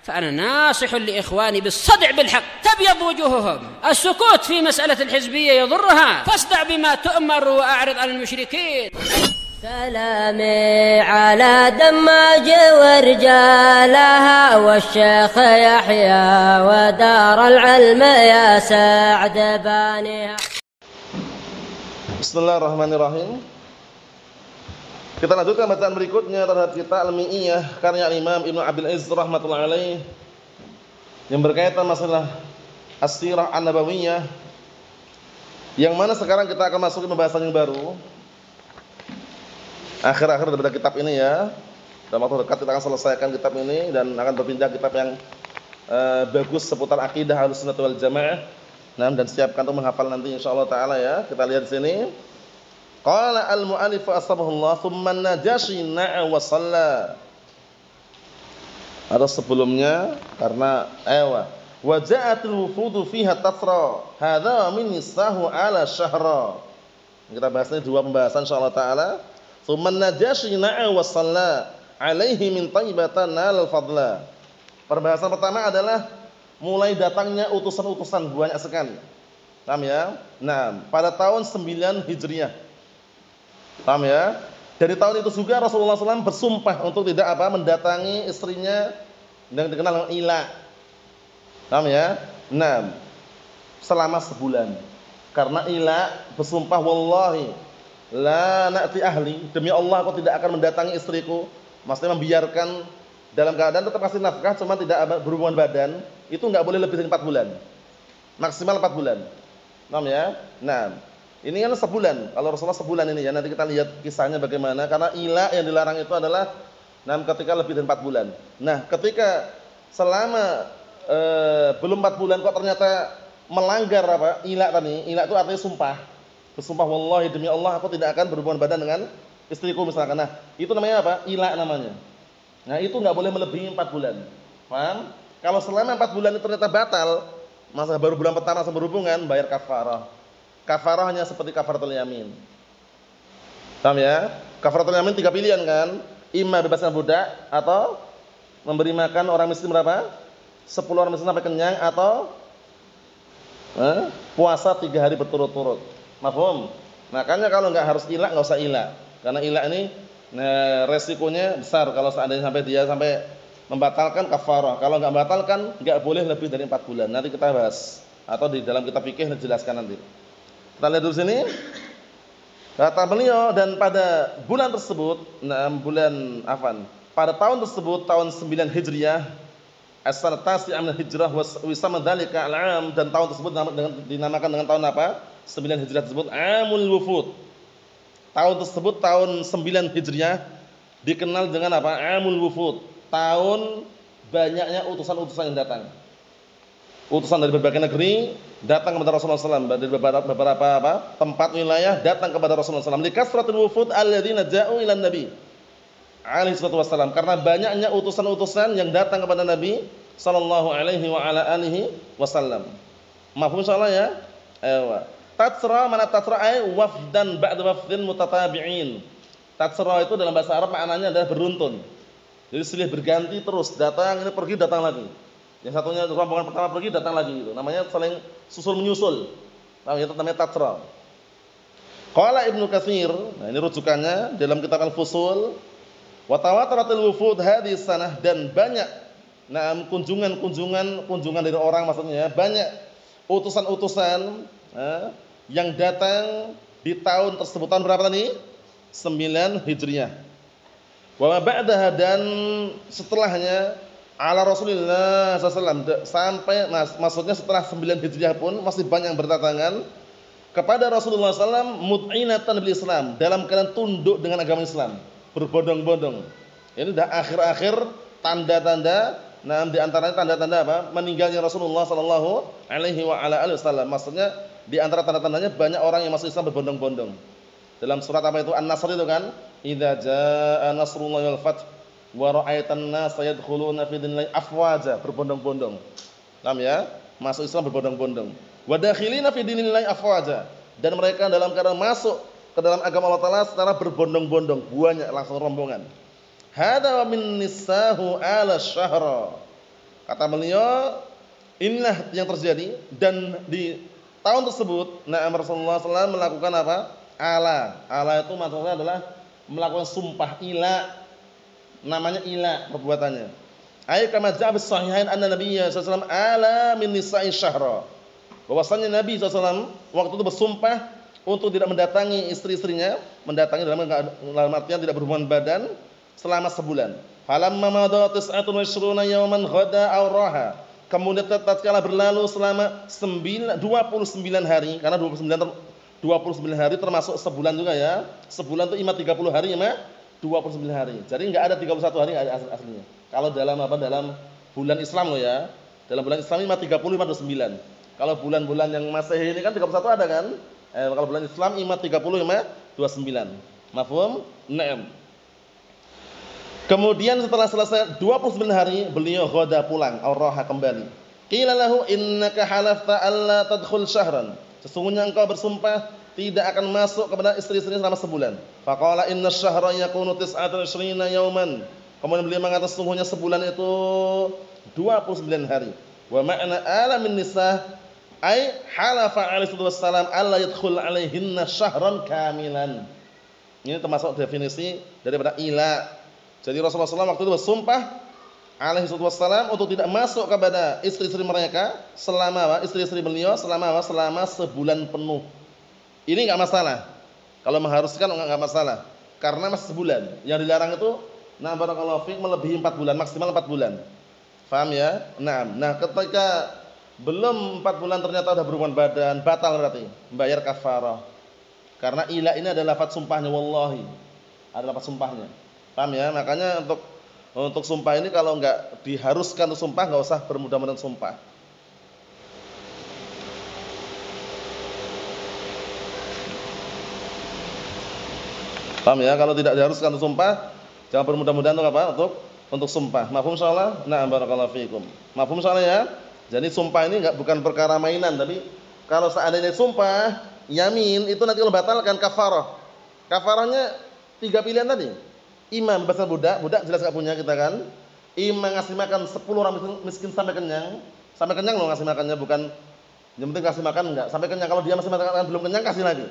فأنا ناصح لإخواني بالصدع بالحق تبيض وجوههم. السكوت في مسألة الحزبية يضرها، فاصدع بما تؤمر وأعرض عن المشركين. سلامي على دماج ورجالها والشيخ يحيى ودار العلم يا سعد بانيها. Bismillahirrahmanirrahim. Kita lanjutkan bacaan berikutnya terhadap kitab Al-Mi'iyah karya Imam Ibnu Abil Izz rahmatullahi alaih yang berkaitan masalah As-Sirah An-Nabawiyah, yang mana sekarang kita akan masuk ke pembahasan yang baru. Akhir-akhir daripada kitab ini ya. Dalam waktu dekat kita akan selesaikan kitab ini dan akan berpindah kitab yang bagus seputar akidah Ahlussunnah wal Jamaah. Nah, dan siapkan untuk menghafal nanti insyaallah taala ya. Kita lihat di sini. Qala al-mu'allif asbahullah thumma an-najashi na'a wa shalla. Ada sebelumnya karena wa ja'atul wufudu fiha tasra. Hadza min nisahu ala syahra. Kita bahas ini dua pembahasan insyaallah taala. Thumma an-najashi na'a wa shalla alaihi min taibatan nal fadla. Pembahasan pertama adalah mulai datangnya utusan-utusan banyak sekali. Paham ya? Nah, pada tahun 9 Hijriah. Paham ya? Dari tahun itu juga Rasulullah SAW bersumpah untuk tidak mendatangi istrinya yang dikenal dengan Ila. Paham ya? Nah, selama sebulan. Karena Ila bersumpah, wallahi la na'ti ahli, demi Allah aku tidak akan mendatangi istriku. Maksudnya membiarkan dalam keadaan tetap kasih nafkah cuma tidak berhubungan badan, itu enggak boleh lebih dari 4 bulan. Maksimal 4 bulan. Paham ya? Nah, ini kan sebulan. Kalau Rasulullah sebulan ini ya, nanti kita lihat kisahnya bagaimana. Karena Ila yang dilarang itu adalah ketika lebih dari 4 bulan. Nah, ketika selama belum 4 bulan kok ternyata melanggar Ila tadi. Ila itu artinya sumpah. Bersumpah wallahi demi Allah aku tidak akan berhubungan badan dengan istriku misalkan. Nah, itu namanya apa? Ila namanya. Nah, itu enggak boleh melebihi 4 bulan. Paham? Kalau selama 4 bulan itu ternyata batal, masa baru bulan pertama langsung berhubungan, bayar kafarah. Kafarah hanya seperti kafaratul yamin. Paham ya? Kafaratul yamin 3 pilihan kan? Imma bebaskan budak atau memberi makan orang miskin berapa? 10 orang miskin sampai kenyang, atau puasa 3 hari berturut-turut. Mafhum? Makanya kalau enggak harus ila, enggak usah ila. Karena ila ini resikonya besar kalau seandainya sampai membatalkan kafarah. Kalau enggak membatalkan, enggak boleh lebih dari 4 bulan. Nanti kita bahas atau di dalam kitab fikih dijelaskan nanti. Kita lihat dulu sini. Kata beliau, dan pada bulan tersebut, pada tahun tersebut, tahun 9 Hijriah, as-sanatasi min hijrah wa sama dzalika al-'am, dan tahun tersebut dinamakan dengan tahun apa? 9 Hijriah tersebut Amul Wufud. Tahun tersebut tahun 9 Hijriah dikenal dengan apa? Amul Wufud. Tahun banyaknya utusan-utusan yang datang. Utusan dari berbagai negeri datang kepada Rasulullah SAW, dari beberapa tempat wilayah datang kepada Rasulullah SAW. Likasratul wufud alladzina ja'u ilan nabi alaihi salatu wassalam, karena banyaknya utusan-utusan yang datang kepada Nabi sallallahu alaihi wa ala alihi wasallam. Mafhum insyaallah ya? Tatsra, mana tatsra ay wafdan ba'da wafdin mutatabi'in. Tatsra itu dalam bahasa Arab maknanya adalah beruntun. Jadi silih berganti terus, datang ini pergi datang lagi. Yang satunya rombongan pertama pergi datang lagi gitu. Namanya saling susul menyusul. Itu namanya tatsra. Qala Ibnu Katsir, nah ini rujukannya dalam kitab Al-Fusul, wa tawataratul wufud hadhihi sanah, dan banyak kunjungan dari orang, maksudnya banyak utusan-utusan yang datang di tahun tersebut. Tahun berapa tadi? 9 Hijriah. Wa ba'daha, dan setelahnya ala Rasulullah SAW, sampai maksudnya setelah 9 Hijriah pun masih banyak yang berdatangan kepada Rasulullah SAW mut'inatan bil Islam, dalam keadaan tunduk dengan agama Islam, berbondong-bondong. Ini dah akhir-akhir tanda-tanda, di antaranya tanda-tanda apa? Meninggalnya Rasulullah sallallahu alaihi wa ala alihi wasallam. Maksudnya di antara tanda-tandanya banyak orang yang masuk Islam berbondong-bondong. Dalam surat apa itu? An-Nasr itu kan, idza jaa nasrullahi wal fath wa ra'aitan nasa yadkhuluna fi dinillahi afwaja, berbondong-bondong. Paham ya? Masuk Islam berbondong-bondong. Wa dakhilina fi dinillahi afwaja, dan mereka dalam keadaan masuk ke dalam agama Allah Taala secara berbondong-bondong, banyak langsung rombongan. Hadza wa min nisahu ala syahra. Kata beliau, inilah yang terjadi dan di tahun tersebut Rasulullah SAW melakukan apa? Ala itu maksudnya adalah melakukan sumpah ila, namanya ila perbuatannya. Ayat kama ja'a bis sahihain anna Nabiyya sallallahu alaihi wasallam ala min nisa'i syahra. Bahwasanya Nabi SAW waktu itu bersumpah untuk tidak mendatangi istri-istrinya, mendatangi dalam artian tidak berhubungan badan selama sebulan. Falamma madha 29 yawman ghada aw raha. Kemudian tatkala berlalu selama 29 hari, karena 29 hari termasuk sebulan juga ya. Sebulan itu 30 hari ya, 29 hari. Jadi enggak ada 31 hari aslinya. Kalau dalam bulan Islam loh ya. Dalam bulan Islam 30 29. Kalau bulan-bulan yang Masehi ini kan 31 ada kan? Kalau bulan Islam 30 29. Mafhum? Naam. Kemudian setelah selesai 29 hari beliau ghada pulang, ar-raha kembali. Qila lahu innaka halafta alla tadkhul syahran. Sesungguhnya engkau bersumpah tidak akan masuk kepada istri-istri selama sebulan. Faqala inna syahra yakunu 29 yauman. Kemudian beliau mengatakan sesungguhnya sebulan itu 29 hari. Wa ma'na ala min nisa ay halafa alaihi wassalam alla yadkhul alaihinna syahran kamilan. Ini termasuk definisi daripada ila. Jadi Rasulullah SAW waktu itu bersumpah alaihi wassalam untuk tidak masuk kepada istri-istri mereka selama istri-istri beliau selama sebulan penuh. Ini enggak masalah. Kalau mengharuskan enggak masalah. Karena masih sebulan. Yang dilarang itu barakallahu fiik melebihi 4 bulan, maksimal 4 bulan. Paham ya? Nah, ketika belum 4 bulan ternyata sudah berhubungan badan, batal berarti membayar kafarah. Karena ila ini adalah lafaz sumpahnya wallahi. Ada lafaz sumpahnya. Paham ya? Makanya untuk sumpah ini kalau enggak diharuskan untuk sumpah enggak usah bermudah-mudahan sumpah. Paham ya? Kalau tidak diharuskan untuk sumpah, jangan bermudah-mudahan untuk apa? Untuk sumpah. Mafhum insyaallah? Na'am barakallahu fiikum. Mafhum insyaallah ya? Jadi sumpah ini bukan perkara mainan, tapi kalau seandainya sumpah, yamin itu nanti kalau batalkan kafarah. Kafarahnya 3 pilihan tadi. Imam bebaskan budak jelas enggak punya kita kan. Imam ngasih makan 10 orang miskin sampai kenyang. Sampai kenyang loh ngasih makannya, bukan yang penting kasih makan enggak, sampai kenyang. Kalau dia masih makan belum kenyang kasih lagi.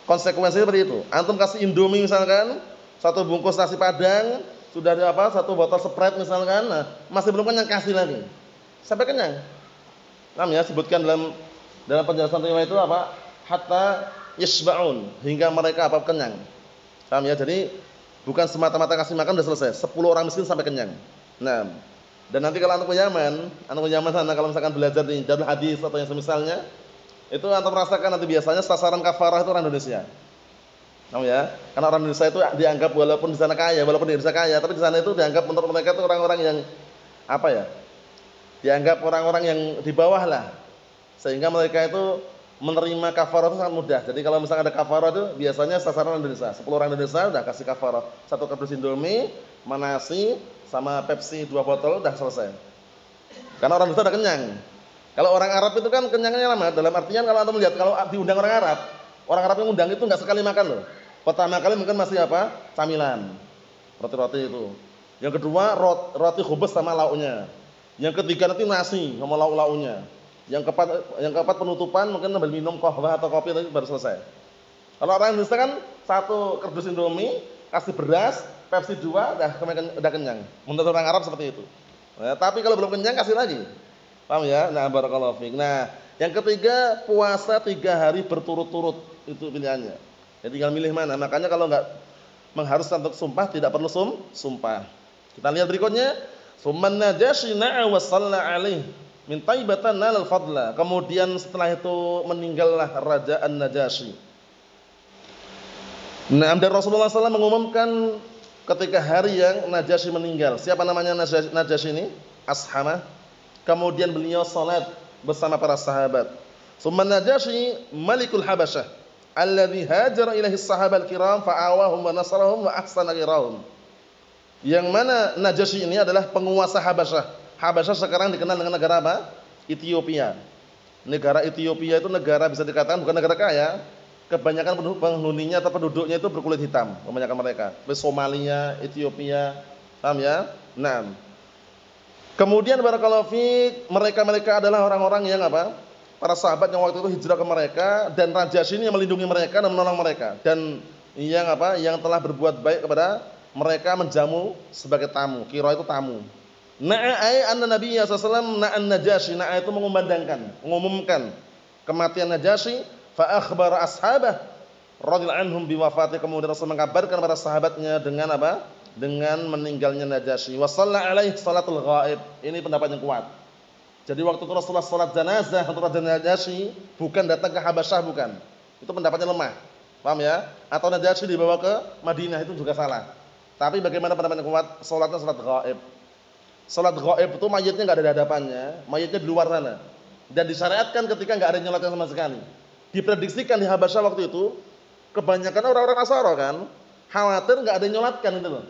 Konsekuensinya seperti itu. Antum kasih Indomie misalkan, 1 bungkus nasi padang, sudah ada 1 botol Sprite misalkan, nah, masih belum kenyang kasih lagi. Sampai kenyang. Namanya sebutkan dalam penjelasan riwayat itu apa? Hatta yashba'un, hingga mereka kenyang. Paham ya? Jadi bukan semata-mata kasih makan udah selesai. 10 orang miskin sampai kenyang. Nah, dan nanti kalau antum ke Yaman sana kalau misalkan belajar di Darul Hadis atau yang semisalnya, itu antum merasakan nanti biasanya sasaran kafarah itu orang Indonesia. Paham ya? Karena orang Indonesia itu dianggap walaupun di sana kaya, walaupun di Indonesia kaya, tapi di sana itu dianggap menurut mereka itu orang-orang yang apa ya? Dianggap orang-orang yang di bawah lah. Sehingga mereka itu menerima kafarah itu sangat mudah. Jadi kalau misalnya ada kafarah itu biasanya sasaran Indonesia. 10 orang Indonesia udah kasih kafarah. 1 kardus Indomie, nasi sama Pepsi 2 botol udah selesai. Karena orang Indonesia udah kenyang. Kalau orang Arab itu kan kenyangnya lama. Dalam artian kalau antum lihat kalau diundang orang Arab yang undang itu enggak sekali makan loh. Pertama kali mungkin masih camilan. Roti-roti itu. Yang kedua roti khubus sama lauknya. Yang ketiga nanti nasi sama lauk-lauknya. Yang keempat penutupan mungkin sambil minum qahwah atau kopi itu baru selesai. Kalau orang Indonesia kan 1 kardus Indomie, kasih beras, Pepsi 2 udah kenyang. Menurut orang Arab seperti itu. Nah, tapi kalau belum kenyang kasih lagi. Paham ya? Nah, barakallahu fiik. Nah, yang ketiga puasa 3 hari berturut-turut itu pilihannya. Jadi tinggal milih mana. Makanya kalau enggak mengharuskan untuk sumpah tidak perlu sumpah. Kita lihat berikutnya, summan Najasyi na'a wa shalla alaihi min taibatan nalal fadla. Kemudian setelah itu meninggallah Raja An-Najasyi. Nah, dan Rasulullah SAW mengumumkan ketika hari yang Najasyi meninggal. Siapa namanya Najasyi ini? Ashamah. Kemudian beliau salat bersama para sahabat. Summan Najasyi Malikul Habasyah alladzi hajara ilaihi sahabal kiram fa'awahum wa nasarahum wa ahsana qirahum. Yang mana Najasyi ini adalah penguasa Habasyah. Habasyah sekarang dikenal dengan negara apa? Ethiopia. Negara Ethiopia itu negara bisa dikatakan bukan negara kaya. Kebanyakan penghuninya atau penduduknya itu berkulit hitam, kebanyakan mereka. Seperti Somalia, Ethiopia, paham ya? Nah, Kemudian barakallahu fiik, mereka adalah orang-orang yang apa? Para sahabat yang waktu itu hijrah ke mereka, dan Najasyi ini yang melindungi mereka dan menolong mereka, dan yang apa? Yang telah berbuat baik kepada mereka, menjamu sebagai tamu. Qira itu tamu. Na'a ay anna Nabi sallallahu alaihi wasallam na'an Najasyi. Na'a itu mengumumkan kematian Najasyi, fa akhbara ashabah radhiyallahu anhum bi wafati. Kemudian Rasul mengabarkan para sahabatnya dengan apa? Dengan meninggalnya Najasyi. Wa shalla alaihi salatul ghaib. Ini pendapat yang kuat. Jadi waktu itu Rasulullah salat jenazah untuk Raja Najasyi, bukan datang ke Habasyah, bukan. Itu pendapatnya lemah. Paham ya? Atau Najasyi dibawa ke Madinah, itu juga salah. Tapi bagaimana pendapat yang kuat? Salatnya salat ghaib. Salat ghaib itu mayitnya enggak ada di hadapannya, mayitnya di luar sana. Dan disyariatkan ketika enggak ada nyolatnya sama sekali. Diprediksikan di Habasyah waktu itu, kebanyakan orang-orang Nasara kan, khawatir enggak ada nyolatkan gitu loh.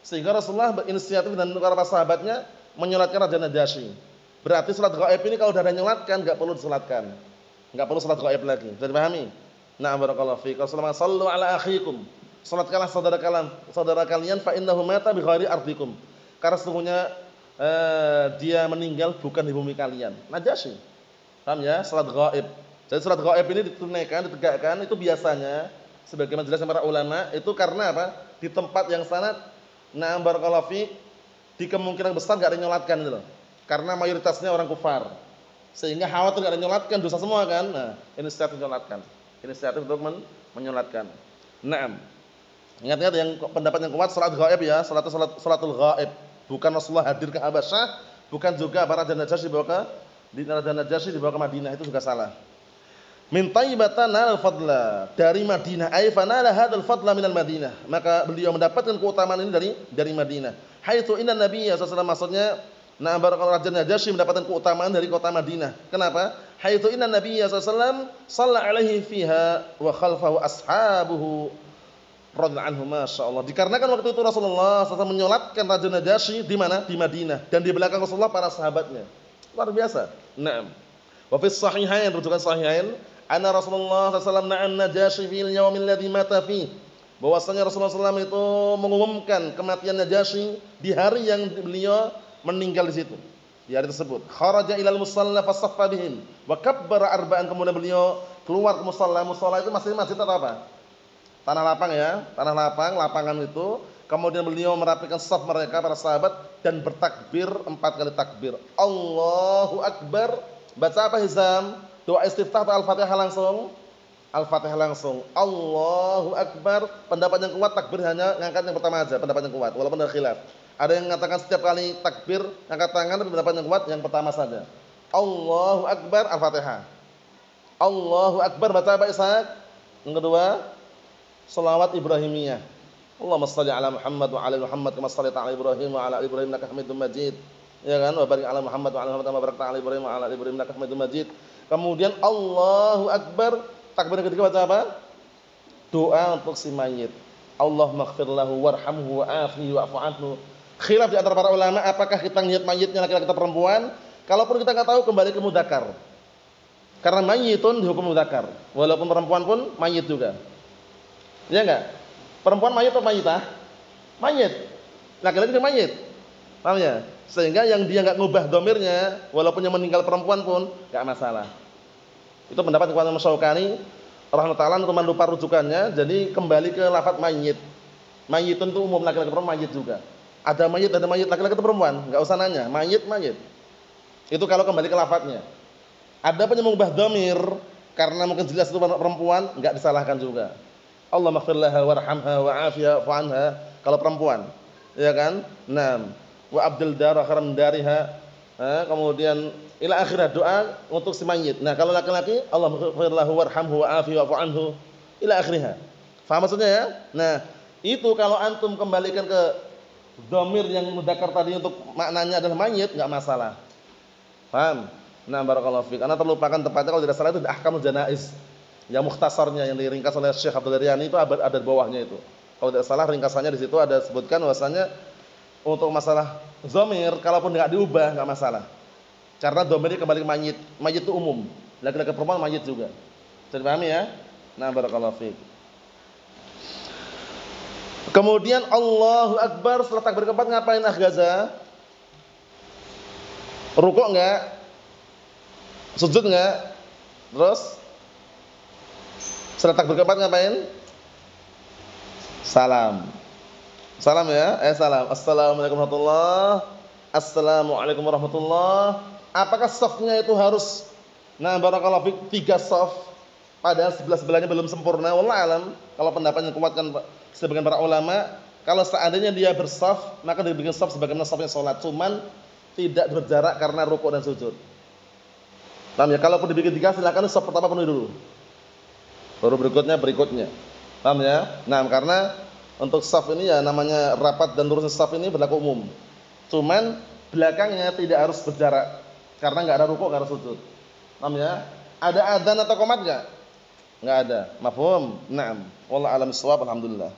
Sehingga Rasulullah berinisiatif dan para sahabatnya menyolatkan Raja Najasyi. Berarti salat ghaib ini kalau sudah ada nyolatkan enggak perlu disolatkan. Enggak perlu salat ghaib lagi. Bisa dipahami? Na'am barakallahu fiik. Rasulullah sallu ala akhikum. Salatkanlah saudara kalian fa innahu mata bi ghairi ardikum. Karena sesungguhnya dia meninggal bukan di bumi kalian. Najasyi. Paham ya? Salat ghaib. Jadi salat ghaib ini ditunaikan, ditegakkan itu biasanya sebagaimana jelaskan para ulama itu karena apa? Di tempat yang sanad, na'am barakallahu fiik, di kemungkinan besar enggak ada nyolatkan gitu loh. Karena mayoritasnya orang kufar. Sehingga khawatir enggak ada nyolatkan, dosa semua kan. Nah, inisiatif menyolatkan. Inisiatif untuk menyolatkan. Naam. Ingat-ingat yang pendapat yang kuat salat ghaib ya, salatul ghaib. Bukan Rasulullah hadir ke Habasyah, bukan juga para Najasyi dibawa ke Madinah, itu juga salah. Min Thayyibatan al-fadla, dari Madinah, ay fanala hadzal fadla minal Madinah. Maka beliau mendapatkan keutamaan ini dari Madinah. Haitsu inna Nabiy sallallahu alaihi wasallam, maksudnya nah barakallahu Raja Najasyi mendapatkan keutamaan dari kota Madinah. Kenapa? Haitsu inna Nabiy sallallahu alaihi wasallam shalla alaihi fiha wa khalfahu ashabuhu radhiyallahu anhum, masyaallah. Dikarenakan waktu itu Rasulullah SAW menyolatkan Raja Najasyi di mana? Di Madinah, dan di belakang Rasulullah para sahabatnya. Luar biasa. Naam. Wa fi sahihain, rujukan sahihain, anna Rasulullah SAW na'an Najasyi fil yaumil ladzi mata fi. Bahwasanya Rasulullah SAW itu mengumumkan kematian Najasyi di hari yang beliau meninggal di situ. Di hari tersebut, kharaja ilal musalla fasaffa bihim wa kabbara arba'an. Kemudian beliau keluar ke musalla. Musalla itu masjid atau apa? Tanah lapang ya, tanah lapang, lapangan itu. Kemudian beliau merapikan saf mereka para sahabat dan bertakbir 4 kali takbir. Allahu akbar. Baca apa Hizam? Doa istiftah atau Al-Fatihah langsung? Al-Fatihah langsung. Allahu akbar. Pendapat yang kuat takbir hanya ngangkat yang pertama aja, pendapat yang kuat walaupun ada khilaf. Ada yang mengatakan setiap kali takbir angkat tangan, tapi pendapat yang kuat yang pertama saja. Allahu akbar, Al-Fatihah. Allahu akbar, baca apa Ishaq? Yang kedua, shalawat Ibrahimiyah. Allahumma shalli ala Muhammad wa ala Muhammad kama shallaita ala Ibrahim wa ala ali Ibrahim innaka Hamidum Majid. Ya kan? Wa barik ala Muhammad wa ala Muhammad kama barakta ala Ibrahim wa ala ali Ibrahim innaka Hamidum Majid. Kemudian Allahu akbar, takbir yang ketiga baca apa? Doa untuk si mayit. Allahumma ighfir lahu warhamhu wa'afihi wa'fu anhu. Khilaf di antara para ulama, apakah kita niat mayitnya laki-laki atau perempuan? Kalaupun kita enggak tahu, kembali ke mudzakkar. Karena mayitun dihukum mudzakkar, walaupun perempuan pun mayit juga. Ya enggak? Perempuan mayit atau mayitah? Mayit. Laki-laki dia mayit. Paham ya? Sehingga yang dia enggak ngubah dhamirnya, walaupun yang meninggal perempuan pun enggak masalah. Itu pendapat Imam Syaukani rahimahullah taala, teman lupa rujukannya. Jadi kembali ke lafaz mayit. Mayitun itu umum, laki-laki perempuan mayit juga. Ada mayit laki-laki atau perempuan, enggak usah nanya, mayit. Itu kalau kembali ke lafadznya. Ada yang mengubah dhamir karena mungkin jelas itu perempuan, enggak disalahkan juga. Allahumma ighfir laha warhamha wa'afiha wa'fu anha kalau perempuan. Ya kan? Naam. Wa abdil dara khairan dariha. Kemudian ila akhirah, doa untuk si mayit. Nah, kalau laki-laki Allahumma ighfir lahu warhamhu wa'afihi wa'fu anhu ila akhirah. Faham maksudnya ya? Nah, itu kalau antum kembalikan ke dhamir yang mudzakkar tadi untuk maknanya adalah mayit, enggak masalah. Paham? Nah, barakallahu fiik. Karena terlupakan tepatnya kalau tidak salah itu Ahkamul Janaiz. Yang mukhtasarnya yang diringkas oleh Syekh Abdul Riyani itu ada di bawahnya itu. Kalau tidak salah ringkasannya di situ ada sebutkan bahwasanya untuk masalah dhamir kalaupun enggak diubah enggak masalah. Karena dhamirnya kembali ke mayit. Mayit itu umum. Laki-laki perempuan mayit juga. Bisa dipahami ya? Nah, barakallahu fiik. Kemudian Allahu Akbar setelah takbir keempat ngapain Gaza? Rukuk enggak? Sujud enggak? Terus setelah takbir keempat ngapain? Salam. Salam ya, salam. Assalamualaikum warahmatullahi. Assalamualaikum warahmatullahi. Apakah safnya itu harus barakallahu fik 3 saf? Padahal sebelah-sebelahnya belum sempurna. Wallahu alam. Kalau pendapat yang kuatkan sebagian para ulama, kalau seandainya dia bersaf, maka dibikin saf sebagaimana safnya salat, cuman tidak berjarak karena rukuk dan sujud. Paham ya? Kalau dibikin 3 silakan saf pertama penuhi dulu. Baru berikutnya. Paham ya? Nah, karena untuk saf ini ya namanya rapat dan lurusnya saf ini berlaku umum. Cuman belakangnya tidak harus berjarak karena enggak ada rukuk, enggak ada sujud. Paham ya? Ada adzan atau qomat enggak? Enggak ada. Mafhum? Naam. Wallahu a'lam bissawab. Alhamdulillah.